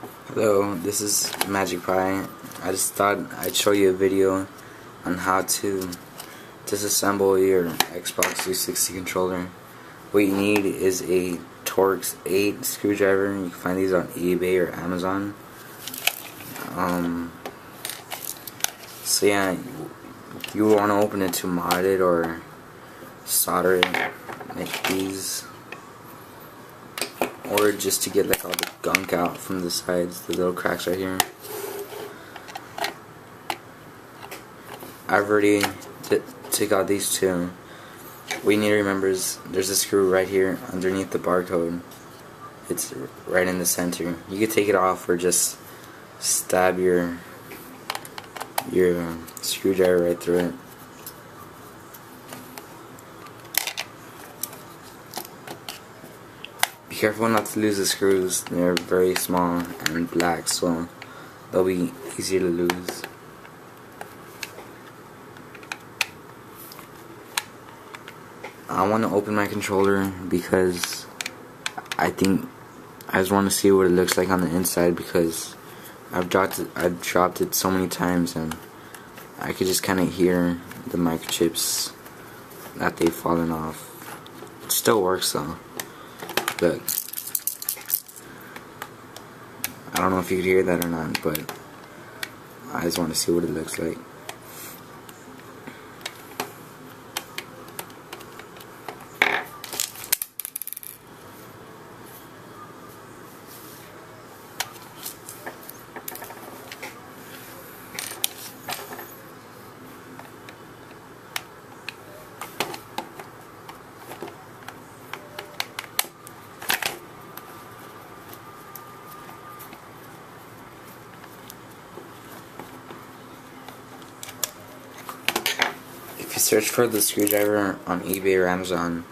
Hello, this is Magic Pie. I just thought I'd show you a video on how to disassemble your Xbox 360 controller. What you need is a Torx 8 screwdriver. You can find these on eBay or Amazon. So yeah, you want to open it to mod it or solder it like these, or just to get like all the gunk out from the sides, the little cracks right here. I've already took out these two. What you need to remember is there's a screw right here underneath the barcode. It's right in the center. You can take it off or just stab your screwdriver right through it. Be careful not to lose the screws. They're very small and black, so they'll be easier to lose. I want to open my controller because I just want to see what it looks like on the inside, because I've dropped it so many times and I could just kind of hear the microchips that they've fallen off. It still works though. Look, I don't know if you could hear that or not, but I just want to see what it looks like. If you search for the screwdriver on eBay or Amazon,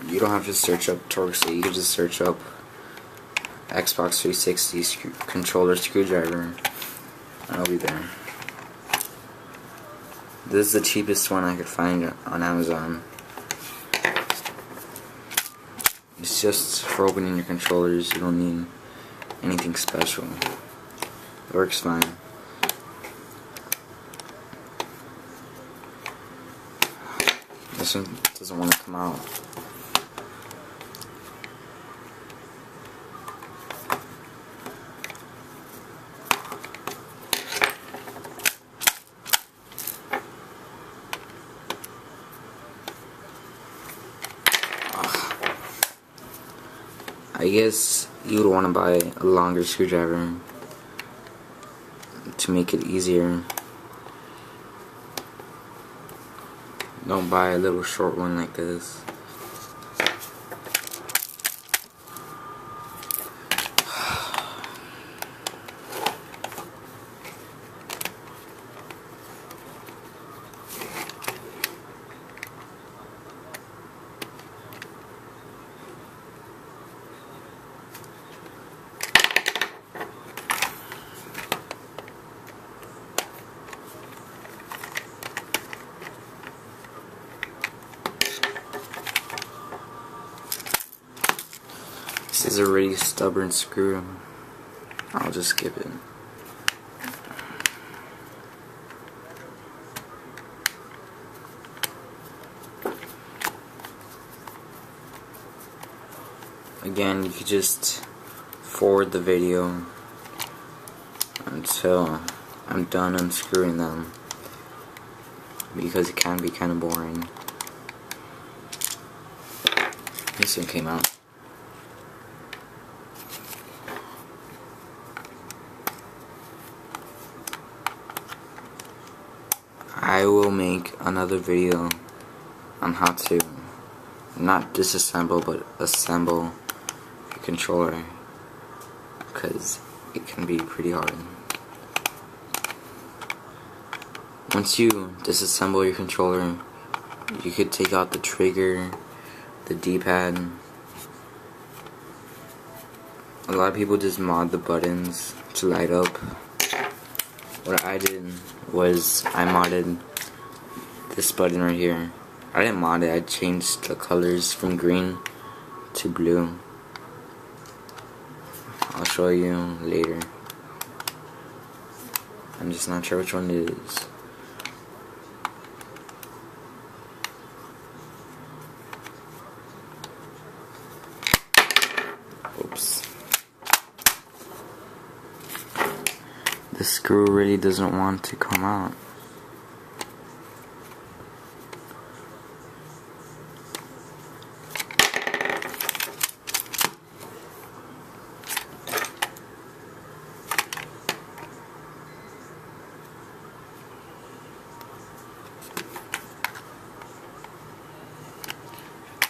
you don't have to search up Torx 8, you can just search up Xbox 360 controller screwdriver and it'll be there. This is the cheapest one I could find on Amazon. It's just for opening your controllers. You don't need anything special. It works fine. This one doesn't want to come out. I guess you would want to buy a longer screwdriver to make it easier. Don't buy a little short one like this. This is a really stubborn screw. I'll just skip it. Again, you could just forward the video until I'm done unscrewing them, because it can be kind of boring. This one came out. I will make another video on how to not disassemble but assemble your controller, because it can be pretty hard. Once you disassemble your controller, you could take out the trigger, the D-pad. A lot of people just mod the buttons to light up. What I did was I modded this button right here. I didn't mod it, I changed the colors from green to blue. I'll show you later. I'm just not sure which one it is. Oops. The screw really doesn't want to come out.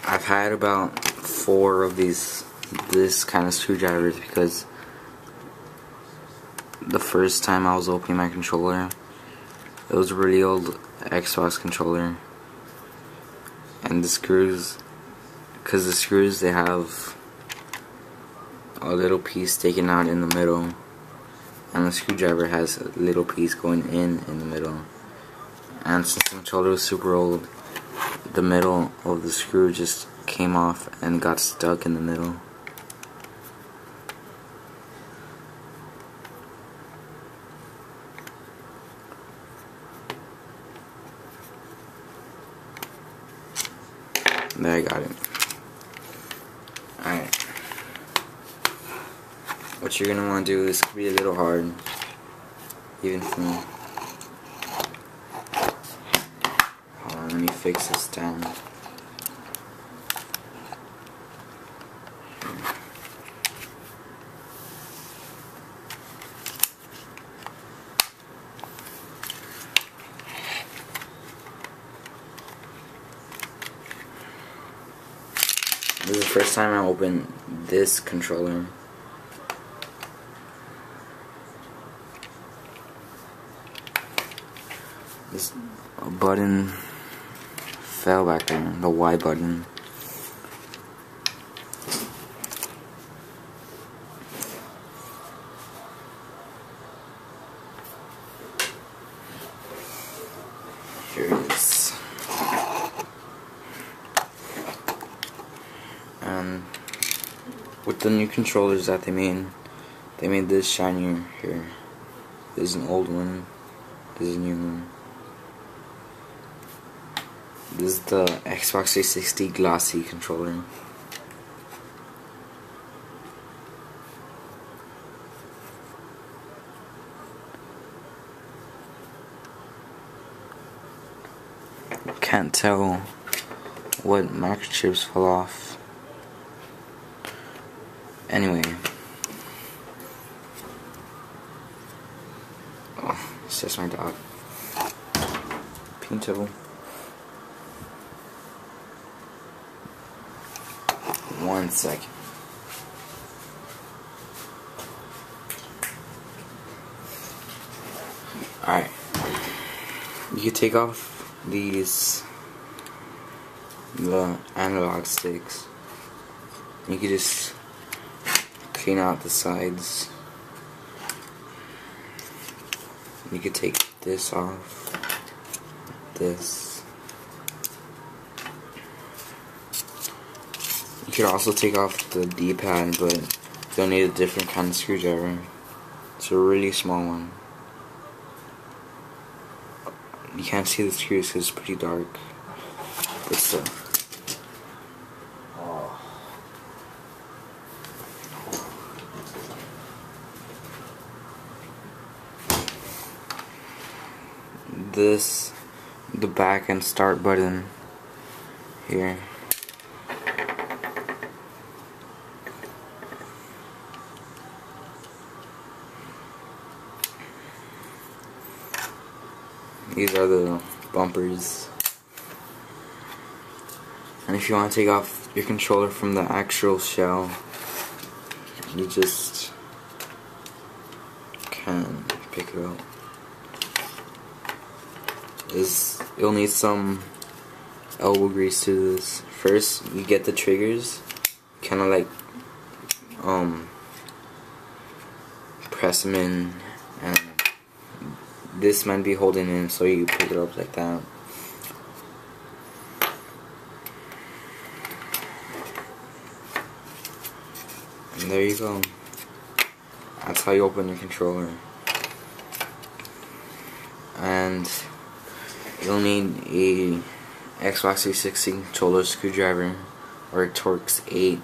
I've had about 4 of this kind of screwdrivers because the first time I was opening my controller, it was a really old Xbox controller, and the screws, because the screws, they have a little piece taken out in the middle, and the screwdriver has a little piece going in the middle, and since the controller was super old, the middle of the screw just came off and got stuck in the middle. There, I got it. Alright. What you're gonna want to do, this could be a little hard, even for me. Hold on, let me fix this down. This is the first time I opened this controller. This button fell back there, the Y button. Here it is. And with the new controllers that they made this shinier here. This is an old one. This is a new one. This is the Xbox 360 glossy controller. Can't tell what microchips fell off. Anyway. Oh, it's just my dog. Pinto. One second. Alright. You can take off the analog sticks. You can just clean out the sides. You can take this off. This. You could also take off the D-pad, but you'll need a different kind of screwdriver. It's a really small one. You can't see the screws because it's pretty dark. But still. This, the back and start button here. These are the bumpers. And if you want to take off your controller from the actual shell, you just can pick it up. You'll need some elbow grease to do this. First, you get the triggers, kind of like press them in, and this might be holding in, so you pick it up like that. And there you go. that's how you open your controller. And you'll need a Xbox 360 controller screwdriver or a Torx 8.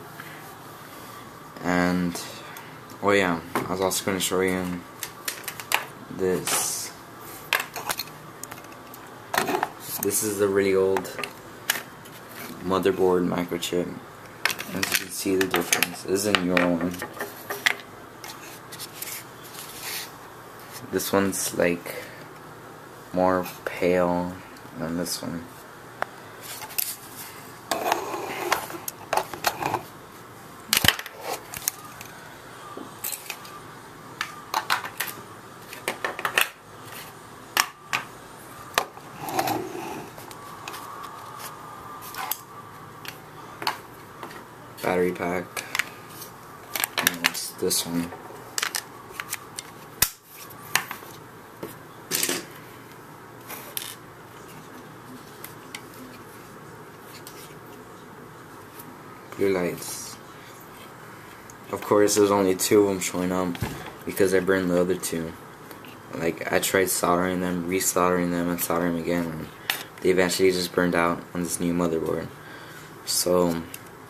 And oh yeah, I was also going to show you this. This is the really old motherboard microchip. As you can see the difference. This is a newer one. This one's like more pale than this one. Battery pack. And it's this one. Blue lights. Of course, there's only 2 of them showing up because I burned the other 2. Like, I tried soldering them, resoldering them, and soldering them again, and they eventually just burned out on this new motherboard. So,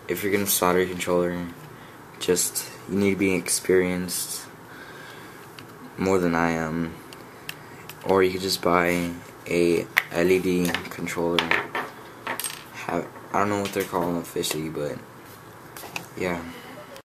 if you're gonna solder your controller, you need to be experienced more than I am, or you could just buy a LED controller. I don't know what they're called officially, but yeah.